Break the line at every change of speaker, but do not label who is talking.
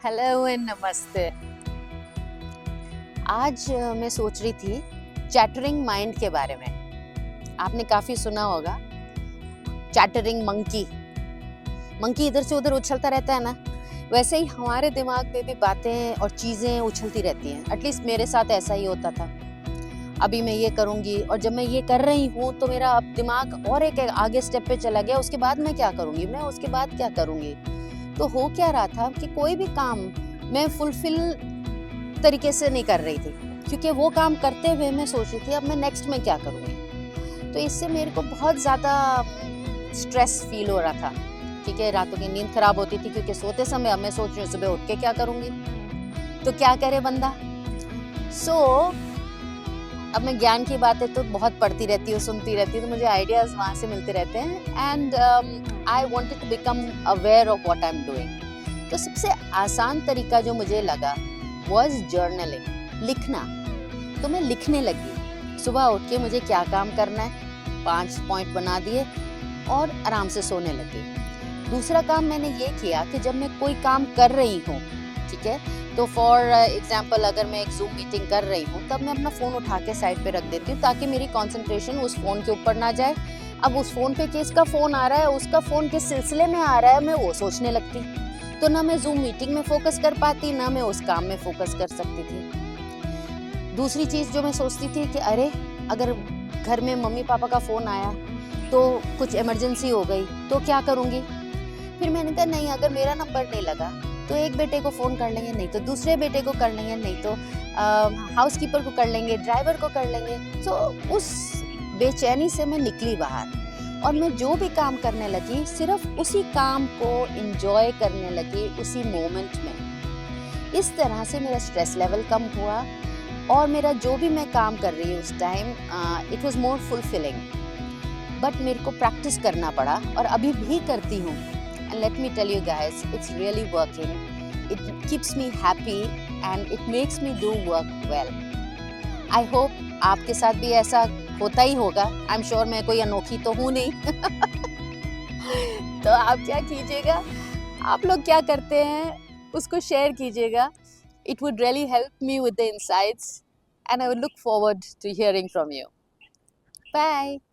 Hello and नमस्ते। आज मैं सोच रही थी चैटरिंग माइंड के बारे में। आपने काफी सुना होगा चैटरिंग मंकी। मंकी इधर से उधर उछलता रहता है ना, वैसे ही हमारे दिमाग में भी बातें और चीजें उछलती रहती हैं। एटलीस्ट मेरे साथ ऐसा ही होता था। अभी मैं ये करूंगी और जब मैं ये कर रही हूँ तो मेरा अब दिमाग और एक आगे स्टेप पे चला गया। उसके बाद मैं क्या करूंगी, मैं उसके बाद क्या करूंगी। तो हो क्या रहा था कि कोई भी काम मैं फुलफिल तरीके से नहीं कर रही थी, क्योंकि वो काम करते हुए मैं सोच रही थी अब मैं नेक्स्ट में क्या करूंगी। तो इससे मेरे को बहुत ज़्यादा स्ट्रेस फील हो रहा था। ठीक है, रातों की नींद खराब होती थी क्योंकि सोते समय अब मैं सोच रही हूँ सुबह उठ के क्या करूंगी। तो क्या करे बंदा। अब मैं ज्ञान की बातें तो बहुत पढ़ती रहती हूँ, सुनती रहती हूँ, तो मुझे आइडियाज वहाँ से मिलते रहते हैं। And I wanted to become aware of what I am doing. तो सबसे आसान तरीका जो मुझे लगा वाज जर्नलिंग, लिखना। तो मैं लिखने लगी। सुबह उठ के मुझे क्या काम करना है 5 पॉइंट बना दिए और आराम से सोने लगी। दूसरा काम मैंने ये किया कि जब मैं कोई काम कर रही हूँ, ठीक है, तो फॉर एग्जाम्पल अगर मैं एक जूम मीटिंग कर रही हूँ तब मैं अपना फ़ोन उठा के साइड पे रख देती हूँ ताकि मेरी कंसंट्रेशन उस फ़ोन के ऊपर ना जाए। अब उस फ़ोन पे किसका फ़ोन आ रहा है, उसका फ़ोन किस सिलसिले में आ रहा है, मैं वो सोचने लगती। तो ना मैं जूम मीटिंग में फोकस कर पाती, ना मैं उस काम में फोकस कर सकती थी। दूसरी चीज़ जो मैं सोचती थी कि अरे अगर घर में मम्मी पापा का फ़ोन आया तो कुछ इमरजेंसी हो गई तो क्या करूँगी। फिर मैंने कहा नहीं, अगर मेरा नंबर नहीं लगा तो एक बेटे को फ़ोन कर लेंगे, नहीं तो दूसरे बेटे को कर लेंगे, नहीं तो हाउसकीपर को कर लेंगे, ड्राइवर को कर लेंगे। तो उस बेचैनी से मैं निकली बाहर और मैं जो भी काम करने लगी सिर्फ उसी काम को एंजॉय करने लगी उसी मोमेंट में। इस तरह से मेरा स्ट्रेस लेवल कम हुआ और मेरा जो भी मैं काम कर रही हूँ उस time it was more fulfilling. But मेरे को प्रैक्टिस करना पड़ा और अभी भी करती हूँ। And let me tell you guys, it's really working. It keeps me happy and it makes me do work well. I hope आपके साथ भी ऐसा होता ही होगा। I'm sure मैं कोई अनोखी तो हूँ नहीं। तो आप क्या कीजिएगा, आप लोग क्या करते हैं उसको शेयर कीजिएगा। It would really help me with the insights and I would look forward to hearing from you. Bye.